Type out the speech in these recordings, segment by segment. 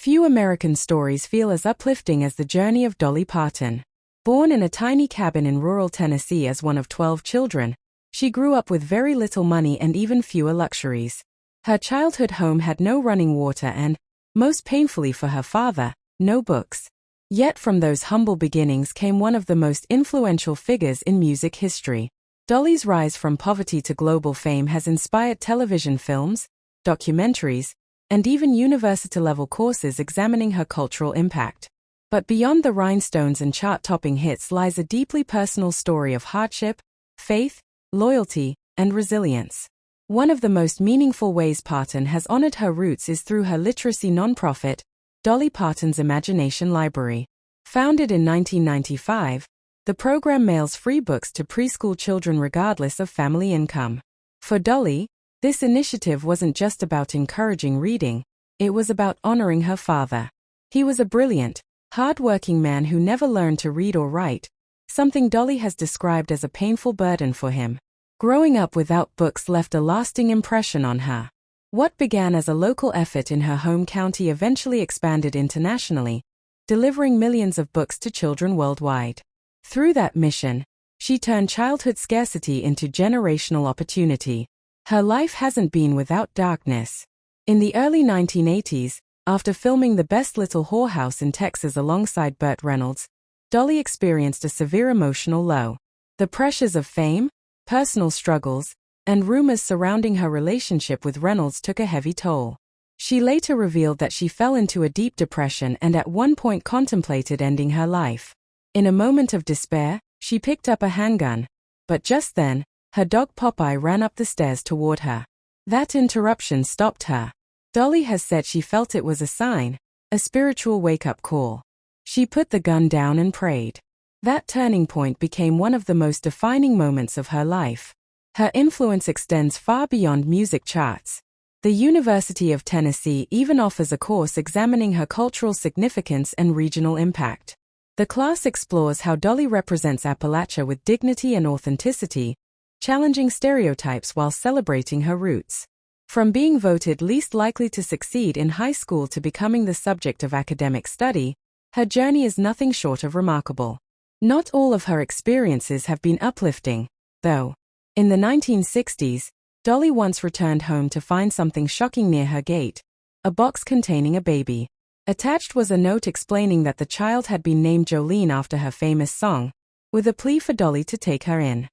Few American stories feel as uplifting as the journey of Dolly Parton. Born in a tiny cabin in rural Tennessee as one of 12 children, she grew up with very little money and even fewer luxuries. Her childhood home had no running water and, most painfully for her father, no books. Yet from those humble beginnings came one of the most influential figures in music history. Dolly's rise from poverty to global fame has inspired television films, documentaries, and even university-level courses examining her cultural impact. But beyond the rhinestones and chart-topping hits lies a deeply personal story of hardship, faith, loyalty, and resilience. One of the most meaningful ways Parton has honored her roots is through her literacy nonprofit, Dolly Parton's Imagination Library. Founded in 1995, the program mails free books to preschool children regardless of family income. For Dolly, this initiative wasn't just about encouraging reading, it was about honoring her father. He was a brilliant, hard-working man who never learned to read or write, something Dolly has described as a painful burden for him. Growing up without books left a lasting impression on her. What began as a local effort in her home county eventually expanded internationally, delivering millions of books to children worldwide. Through that mission, she turned childhood scarcity into generational opportunity. Her life hasn't been without darkness. In the early 1980s, after filming The Best Little Whorehouse in Texas alongside Burt Reynolds, Dolly experienced a severe emotional low. The pressures of fame, personal struggles, and rumors surrounding her relationship with Reynolds took a heavy toll. She later revealed that she fell into a deep depression and at one point contemplated ending her life. In a moment of despair, she picked up a handgun. But just then, her dog Popeye ran up the stairs toward her. That interruption stopped her. Dolly has said she felt it was a sign, a spiritual wake-up call. She put the gun down and prayed. That turning point became one of the most defining moments of her life. Her influence extends far beyond music charts. The University of Tennessee even offers a course examining her cultural significance and regional impact. The class explores how Dolly represents Appalachia with dignity and authenticity, challenging stereotypes while celebrating her roots. From being voted least likely to succeed in high school to becoming the subject of academic study, her journey is nothing short of remarkable. Not all of her experiences have been uplifting, though. In the 1960s, Dolly once returned home to find something shocking near her gate, a box containing a baby. Attached was a note explaining that the child had been named Jolene after her famous song, with a plea for Dolly to take her in.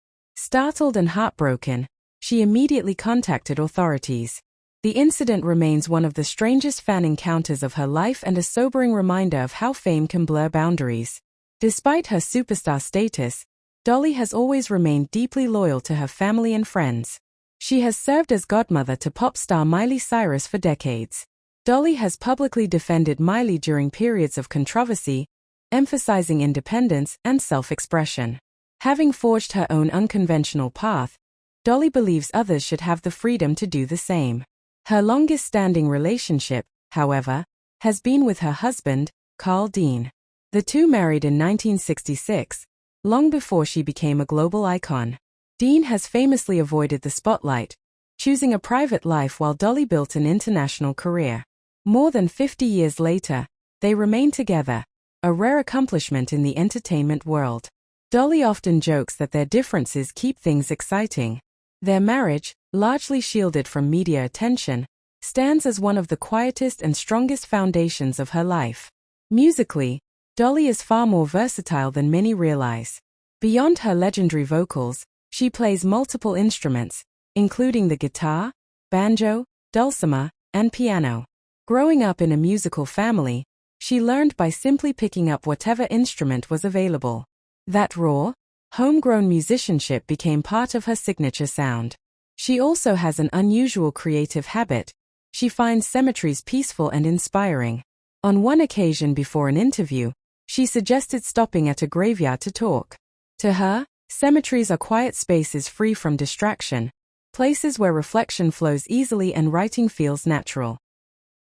Startled and heartbroken, she immediately contacted authorities. The incident remains one of the strangest fan encounters of her life and a sobering reminder of how fame can blur boundaries. Despite her superstar status, Dolly has always remained deeply loyal to her family and friends. She has served as godmother to pop star Miley Cyrus for decades. Dolly has publicly defended Miley during periods of controversy, emphasizing independence and self-expression. Having forged her own unconventional path, Dolly believes others should have the freedom to do the same. Her longest-standing relationship, however, has been with her husband, Carl Dean. The two married in 1966, long before she became a global icon. Dean has famously avoided the spotlight, choosing a private life while Dolly built an international career. More than 50 years later, they remain together, a rare accomplishment in the entertainment world. Dolly often jokes that their differences keep things exciting. Their marriage, largely shielded from media attention, stands as one of the quietest and strongest foundations of her life. Musically, Dolly is far more versatile than many realize. Beyond her legendary vocals, she plays multiple instruments, including the guitar, banjo, dulcimer, and piano. Growing up in a musical family, she learned by simply picking up whatever instrument was available. That raw, homegrown musicianship became part of her signature sound. She also has an unusual creative habit. She finds cemeteries peaceful and inspiring. On one occasion before an interview, she suggested stopping at a graveyard to talk. To her, cemeteries are quiet spaces free from distraction, places where reflection flows easily and writing feels natural.